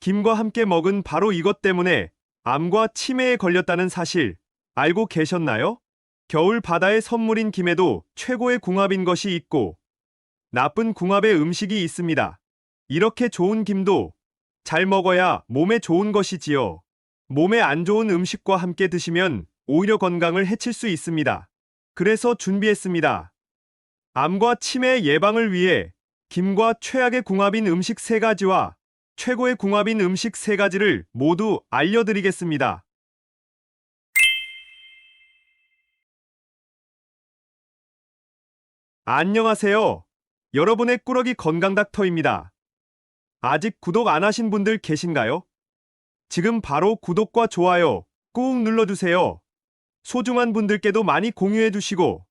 김과 함께 먹은 바로 이것 때문에 암과 치매에 걸렸다는 사실 알고 계셨나요? 겨울 바다의 선물인 김에도 최고의 궁합인 것이 있고 나쁜 궁합의 음식이 있습니다. 이렇게 좋은 김도 잘 먹어야 몸에 좋은 것이지요. 몸에 안 좋은 음식과 함께 드시면 오히려 건강을 해칠 수 있습니다. 그래서 준비했습니다. 암과 치매 예방을 위해 김과 최악의 궁합인 음식 3가지와 최고의 궁합인 음식 3가지를 모두 알려드리겠습니다. 안녕하세요. 여러분의 꾸러기 건강 닥터입니다. 아직 구독 안 하신 분들 계신가요? 지금 바로 구독과 좋아요 꾹 눌러주세요. 소중한 분들께도 많이 공유해주시고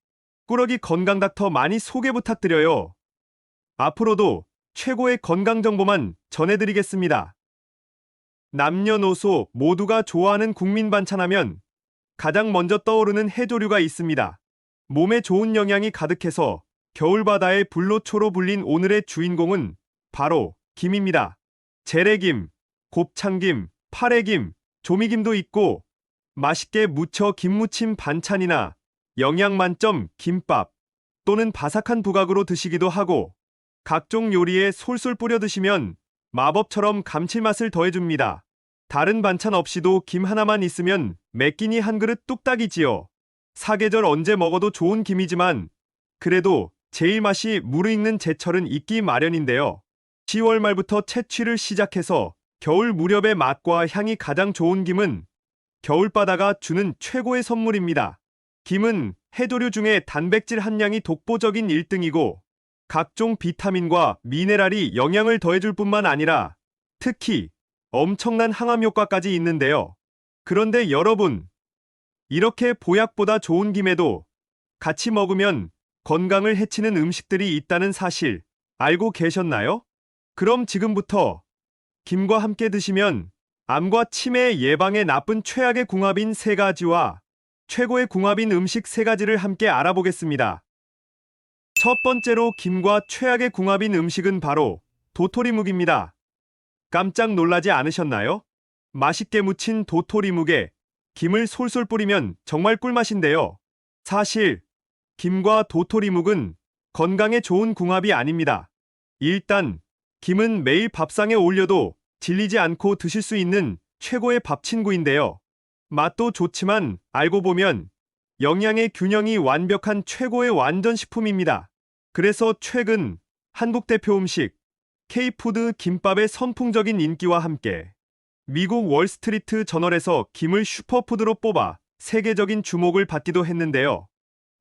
꾸러기 건강 닥터 많이 소개 부탁드려요. 앞으로도 최고의 건강 정보만 전해드리겠습니다. 남녀노소 모두가 좋아하는 국민 반찬하면 가장 먼저 떠오르는 해조류가 있습니다. 몸에 좋은 영양이 가득해서 겨울바다의 불로초로 불린 오늘의 주인공은 바로 김입니다. 재래김, 곱창김, 파래김, 조미김도 있고 맛있게 무쳐 김무침 반찬이나 영양 만점 김밥 또는 바삭한 부각으로 드시기도 하고 각종 요리에 솔솔 뿌려 드시면 마법처럼 감칠맛을 더해줍니다. 다른 반찬 없이도 김 하나만 있으면 매 끼니 한 그릇 뚝딱이지요. 사계절 언제 먹어도 좋은 김이지만 그래도 제일 맛이 무르익는 제철은 있기 마련인데요. 10월 말부터 채취를 시작해서 겨울 무렵의 맛과 향이 가장 좋은 김은 겨울바다가 주는 최고의 선물입니다. 김은 해조류 중에 단백질 함량이 독보적인 1등이고 각종 비타민과 미네랄이 영양을 더해줄 뿐만 아니라 특히 엄청난 항암 효과까지 있는데요. 그런데 여러분, 이렇게 보약보다 좋은 김에도 같이 먹으면 건강을 해치는 음식들이 있다는 사실 알고 계셨나요? 그럼 지금부터 김과 함께 드시면 암과 치매 예방에 나쁜 최악의 궁합인 3가지와 최고의 궁합인 음식 3가지를 함께 알아보겠습니다. 첫 번째로 김과 최악의 궁합인 음식은 바로 도토리묵입니다. 깜짝 놀라지 않으셨나요? 맛있게 무친 도토리묵에 김을 솔솔 뿌리면 정말 꿀맛인데요. 사실 김과 도토리묵은 건강에 좋은 궁합이 아닙니다. 일단 김은 매일 밥상에 올려도 질리지 않고 드실 수 있는 최고의 밥 친구인데요. 맛도 좋지만 알고 보면 영양의 균형이 완벽한 최고의 완전 식품입니다. 그래서 최근 한국 대표 음식 K푸드 김밥의 선풍적인 인기와 함께 미국 월스트리트 저널에서 김을 슈퍼푸드로 뽑아 세계적인 주목을 받기도 했는데요.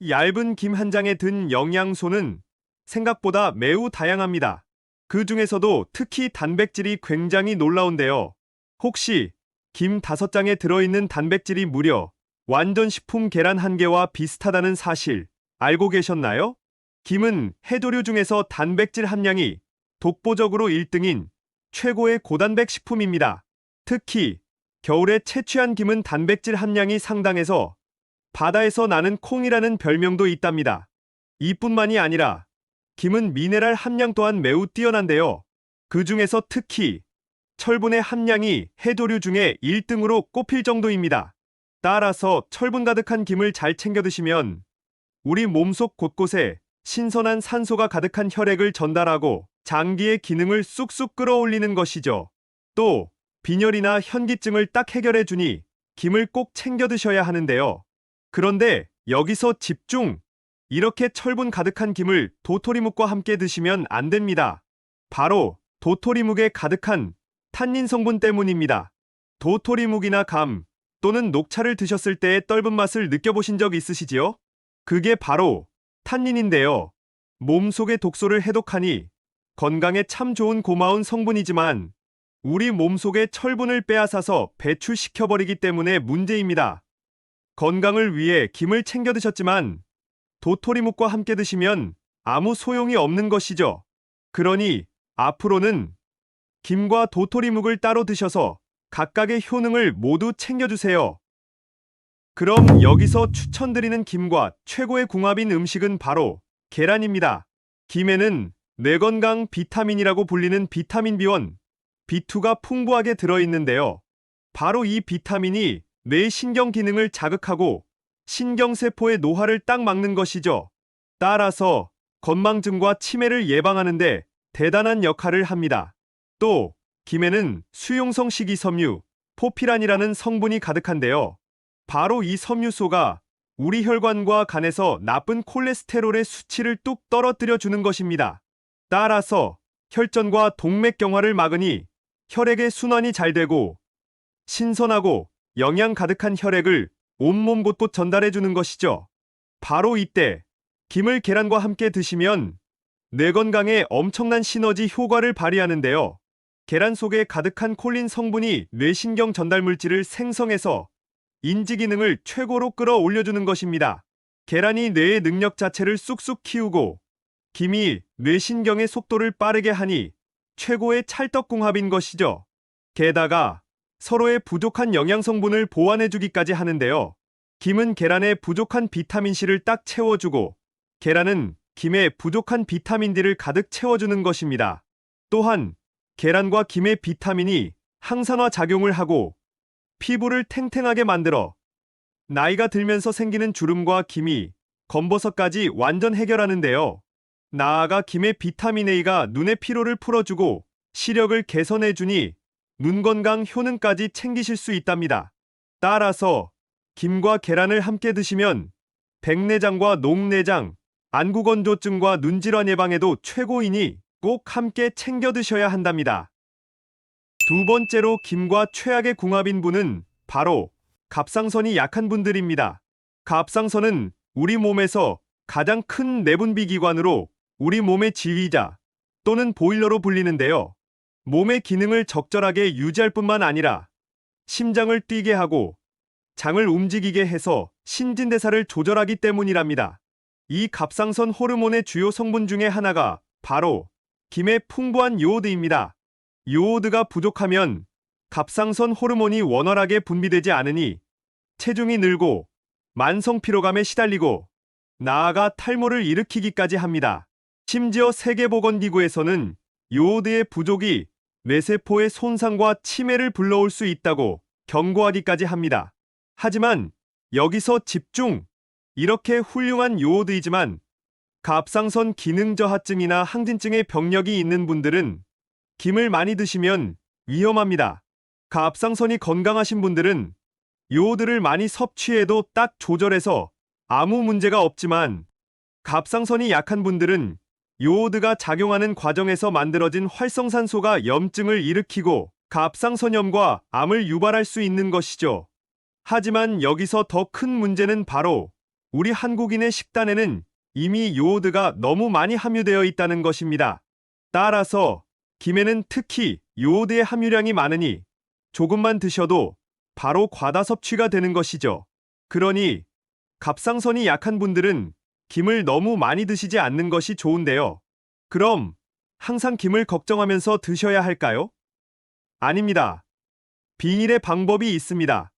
얇은 김 한 장에 든 영양소는 생각보다 매우 다양합니다. 그 중에서도 특히 단백질이 굉장히 놀라운데요. 혹시 김 5장에 들어있는 단백질이 무려 완전 식품 계란 1개와 비슷하다는 사실 알고 계셨나요? 김은 해조류 중에서 단백질 함량이 독보적으로 1등인 최고의 고단백 식품입니다. 특히 겨울에 채취한 김은 단백질 함량이 상당해서 바다에서 나는 콩이라는 별명도 있답니다. 이뿐만이 아니라 김은 미네랄 함량 또한 매우 뛰어난데요. 그 중에서 특히 철분의 함량이 해조류 중에 1등으로 꼽힐 정도입니다. 따라서 철분 가득한 김을 잘 챙겨 드시면 우리 몸속 곳곳에 신선한 산소가 가득한 혈액을 전달하고 장기의 기능을 쑥쑥 끌어올리는 것이죠. 또 빈혈이나 현기증을 딱 해결해 주니 김을 꼭 챙겨 드셔야 하는데요. 그런데 여기서 집중! 이렇게 철분 가득한 김을 도토리묵과 함께 드시면 안 됩니다. 바로 도토리묵에 가득한 탄닌 성분 때문입니다. 도토리묵이나 감 또는 녹차를 드셨을 때의 떫은 맛을 느껴보신 적 있으시지요? 그게 바로 탄닌인데요. 몸속의 독소를 해독하니 건강에 참 좋은 고마운 성분이지만 우리 몸속의 철분을 빼앗아서 배출시켜버리기 때문에 문제입니다. 건강을 위해 김을 챙겨 드셨지만 도토리묵과 함께 드시면 아무 소용이 없는 것이죠. 그러니 앞으로는 김과 도토리묵을 따로 드셔서 각각의 효능을 모두 챙겨주세요. 그럼 여기서 추천드리는 김과 최고의 궁합인 음식은 바로 계란입니다. 김에는 뇌건강 비타민이라고 불리는 비타민 B1, B2가 풍부하게 들어있는데요. 바로 이 비타민이 뇌의 신경 기능을 자극하고 신경세포의 노화를 딱 막는 것이죠. 따라서 건망증과 치매를 예방하는데 대단한 역할을 합니다. 또 김에는 수용성 식이섬유, 포피란이라는 성분이 가득한데요. 바로 이 섬유소가 우리 혈관과 간에서 나쁜 콜레스테롤의 수치를 뚝 떨어뜨려 주는 것입니다. 따라서 혈전과 동맥경화를 막으니 혈액의 순환이 잘 되고 신선하고 영양 가득한 혈액을 온몸 곳곳 전달해 주는 것이죠. 바로 이때 김을 계란과 함께 드시면 뇌 건강에 엄청난 시너지 효과를 발휘하는데요. 계란 속에 가득한 콜린 성분이 뇌신경 전달 물질을 생성해서 인지 기능을 최고로 끌어올려주는 것입니다. 계란이 뇌의 능력 자체를 쑥쑥 키우고 김이 뇌신경의 속도를 빠르게 하니 최고의 찰떡궁합인 것이죠. 게다가 서로의 부족한 영양 성분을 보완해주기까지 하는데요. 김은 계란에 부족한 비타민C를 딱 채워주고 계란은 김에 부족한 비타민 D를 가득 채워주는 것입니다. 또한 계란과 김의 비타민이 항산화 작용을 하고 피부를 탱탱하게 만들어 나이가 들면서 생기는 주름과 기미, 검버섯까지 완전 해결하는데요. 나아가 김의 비타민 A가 눈의 피로를 풀어주고 시력을 개선해주니 눈 건강 효능까지 챙기실 수 있답니다. 따라서 김과 계란을 함께 드시면 백내장과 녹내장, 안구건조증과 눈질환 예방에도 최고이니 꼭 함께 챙겨 드셔야 한답니다. 두 번째로 김과 최악의 궁합인 분은 바로 갑상선이 약한 분들입니다. 갑상선은 우리 몸에서 가장 큰 내분비 기관으로 우리 몸의 지휘자 또는 보일러로 불리는데요. 몸의 기능을 적절하게 유지할 뿐만 아니라 심장을 뛰게 하고 장을 움직이게 해서 신진대사를 조절하기 때문이랍니다. 이 갑상선 호르몬의 주요 성분 중에 하나가 바로 김의 풍부한 요오드입니다. 요오드가 부족하면 갑상선 호르몬이 원활하게 분비되지 않으니 체중이 늘고 만성 피로감에 시달리고 나아가 탈모를 일으키기까지 합니다. 심지어 세계보건기구에서는 요오드의 부족이 뇌세포의 손상과 치매를 불러올 수 있다고 경고하기까지 합니다. 하지만 여기서 집중! 이렇게 훌륭한 요오드이지만 갑상선 기능 저하증이나 항진증의 병력이 있는 분들은 김을 많이 드시면 위험합니다. 갑상선이 건강하신 분들은 요오드를 많이 섭취해도 딱 조절해서 아무 문제가 없지만 갑상선이 약한 분들은 요오드가 작용하는 과정에서 만들어진 활성산소가 염증을 일으키고 갑상선염과 암을 유발할 수 있는 것이죠. 하지만 여기서 더 큰 문제는 바로 우리 한국인의 식단에는 이미 요오드가 너무 많이 함유되어 있다는 것입니다. 따라서 김에는 특히 요오드의 함유량이 많으니 조금만 드셔도 바로 과다 섭취가 되는 것이죠. 그러니 갑상선이 약한 분들은 김을 너무 많이 드시지 않는 것이 좋은데요. 그럼 항상 김을 걱정하면서 드셔야 할까요? 아닙니다. 비닐의 방법이 있습니다.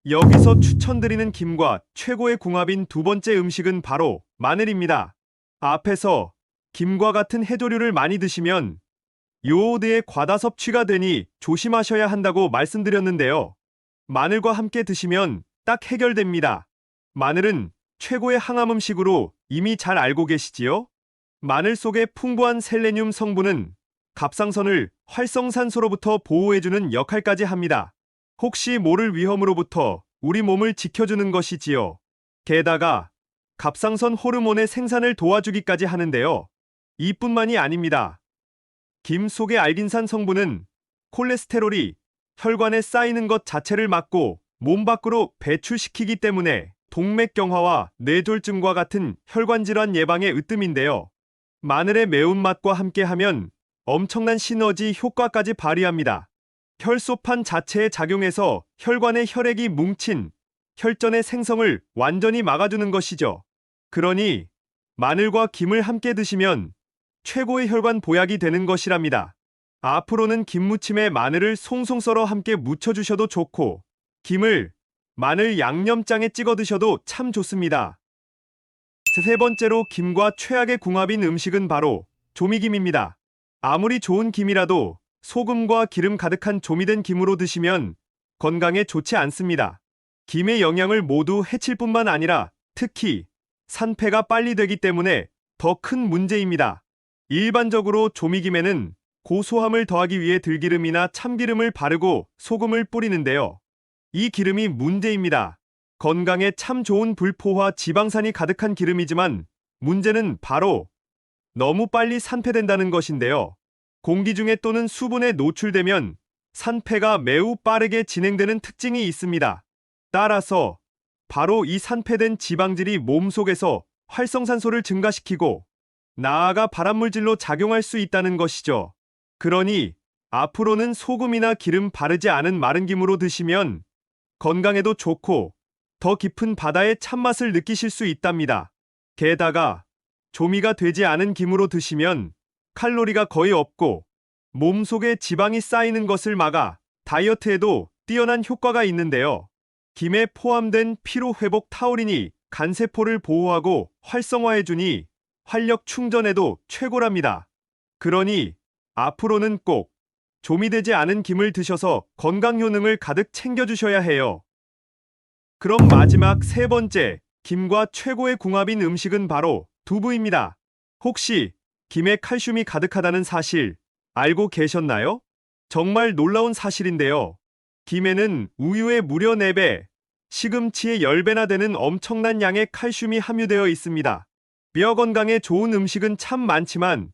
여기서 추천드리는 김과 최고의 궁합인 두 번째 음식은 바로 마늘입니다. 앞에서 김과 같은 해조류를 많이 드시면 요오드의 과다 섭취가 되니 조심하셔야 한다고 말씀드렸는데요. 마늘과 함께 드시면 딱 해결됩니다. 마늘은 최고의 항암 음식으로 이미 잘 알고 계시지요? 마늘 속의 풍부한 셀레늄 성분은 갑상선을 활성산소로부터 보호해주는 역할까지 합니다. 혹시 모를 위험으로부터 우리 몸을 지켜주는 것이지요. 게다가 갑상선 호르몬의 생산을 도와주기까지 하는데요. 이뿐만이 아닙니다. 김 속의 알긴산 성분은 콜레스테롤이 혈관에 쌓이는 것 자체를 막고 몸 밖으로 배출시키기 때문에 동맥경화와 뇌졸중과 같은 혈관 질환 예방에 으뜸인데요. 마늘의 매운맛과 함께하면 엄청난 시너지 효과까지 발휘합니다. 혈소판 자체에 작용해서 혈관에 혈액이 뭉친 혈전의 생성을 완전히 막아주는 것이죠. 그러니 마늘과 김을 함께 드시면 최고의 혈관 보약이 되는 것이랍니다. 앞으로는 김무침에 마늘을 송송 썰어 함께 무쳐주셔도 좋고 김을 마늘 양념장에 찍어 드셔도 참 좋습니다. 세 번째로 김과 최악의 궁합인 음식은 바로 조미김입니다. 아무리 좋은 김이라도 소금과 기름 가득한 조미된 김으로 드시면 건강에 좋지 않습니다. 김의 영양을 모두 해칠 뿐만 아니라 특히 산패가 빨리 되기 때문에 더 큰 문제입니다. 일반적으로 조미김에는 고소함을 더하기 위해 들기름이나 참기름을 바르고 소금을 뿌리는데요. 이 기름이 문제입니다. 건강에 참 좋은 불포화 지방산이 가득한 기름이지만 문제는 바로 너무 빨리 산패된다는 것인데요. 공기 중에 또는 수분에 노출되면 산패가 매우 빠르게 진행되는 특징이 있습니다. 따라서 바로 이 산패된 지방질이 몸속에서 활성산소를 증가시키고 나아가 발암물질로 작용할 수 있다는 것이죠. 그러니 앞으로는 소금이나 기름 바르지 않은 마른 김으로 드시면 건강에도 좋고 더 깊은 바다의 참맛을 느끼실 수 있답니다. 게다가 조미가 되지 않은 김으로 드시면 칼로리가 거의 없고 몸속에 지방이 쌓이는 것을 막아 다이어트에도 뛰어난 효과가 있는데요. 김에 포함된 피로회복 타우린이 간세포를 보호하고 활성화해주니 활력 충전에도 최고랍니다. 그러니 앞으로는 꼭 조미되지 않은 김을 드셔서 건강 효능을 가득 챙겨주셔야 해요. 그럼 마지막 세 번째, 김과 최고의 궁합인 음식은 바로 두부입니다. 혹시 김에 칼슘이 가득하다는 사실 알고 계셨나요? 정말 놀라운 사실인데요. 김에는 우유의 무려 4배, 시금치의 10배나 되는 엄청난 양의 칼슘이 함유되어 있습니다. 뼈 건강에 좋은 음식은 참 많지만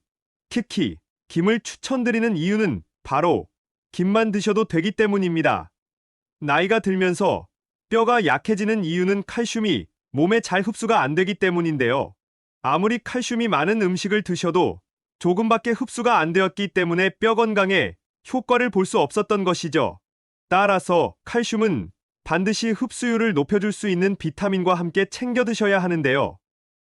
특히 김을 추천드리는 이유는 바로 김만 드셔도 되기 때문입니다. 나이가 들면서 뼈가 약해지는 이유는 칼슘이 몸에 잘 흡수가 안 되기 때문인데요. 아무리 칼슘이 많은 음식을 드셔도 조금밖에 흡수가 안 되었기 때문에 뼈 건강에 효과를 볼 수 없었던 것이죠. 따라서 칼슘은 반드시 흡수율을 높여줄 수 있는 비타민과 함께 챙겨 드셔야 하는데요.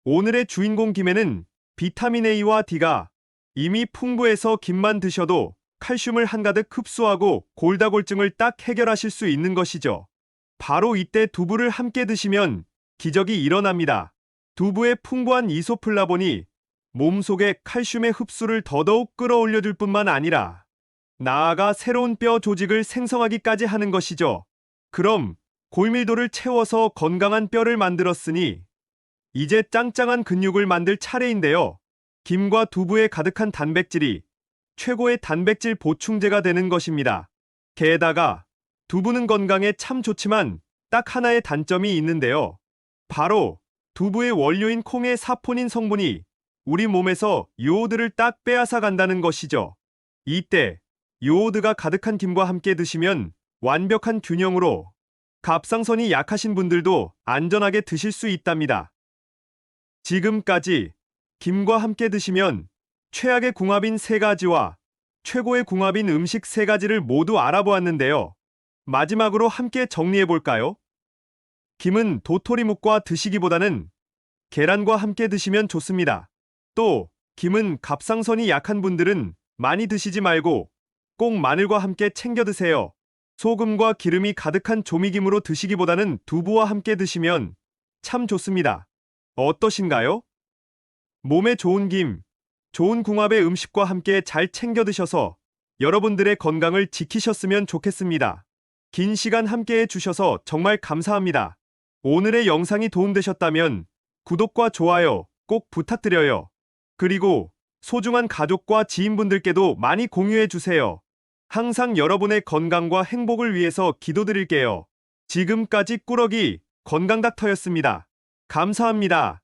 오늘의 주인공 김에는 비타민 A와 D가 이미 풍부해서 김만 드셔도 칼슘을 한가득 흡수하고 골다공증을 딱 해결하실 수 있는 것이죠. 바로 이때 두부를 함께 드시면 기적이 일어납니다. 두부의 풍부한 이소플라본이 몸속의 칼슘의 흡수를 더더욱 끌어올려줄 뿐만 아니라 나아가 새로운 뼈 조직을 생성하기까지 하는 것이죠. 그럼 골밀도를 채워서 건강한 뼈를 만들었으니 이제 짱짱한 근육을 만들 차례인데요. 김과 두부에 가득한 단백질이 최고의 단백질 보충제가 되는 것입니다. 게다가 두부는 건강에 참 좋지만 딱 하나의 단점이 있는데요. 바로 두부의 원료인 콩의 사포닌 성분이 우리 몸에서 요오드를 딱 빼앗아 간다는 것이죠. 이때 요오드가 가득한 김과 함께 드시면 완벽한 균형으로 갑상선이 약하신 분들도 안전하게 드실 수 있답니다. 지금까지 김과 함께 드시면 최악의 궁합인 3가지와 최고의 궁합인 음식 3가지를 모두 알아보았는데요. 마지막으로 함께 정리해볼까요? 김은 도토리묵과 드시기보다는 계란과 함께 드시면 좋습니다. 또 김은 갑상선이 약한 분들은 많이 드시지 말고 꼭 마늘과 함께 챙겨 드세요. 소금과 기름이 가득한 조미김으로 드시기보다는 두부와 함께 드시면 참 좋습니다. 어떠신가요? 몸에 좋은 김, 좋은 궁합의 음식과 함께 잘 챙겨 드셔서 여러분들의 건강을 지키셨으면 좋겠습니다. 긴 시간 함께 해주셔서 정말 감사합니다. 오늘의 영상이 도움되셨다면 구독과 좋아요 꼭 부탁드려요. 그리고 소중한 가족과 지인분들께도 많이 공유해주세요. 항상 여러분의 건강과 행복을 위해서 기도드릴게요. 지금까지 꾸러기 건강닥터였습니다. 감사합니다.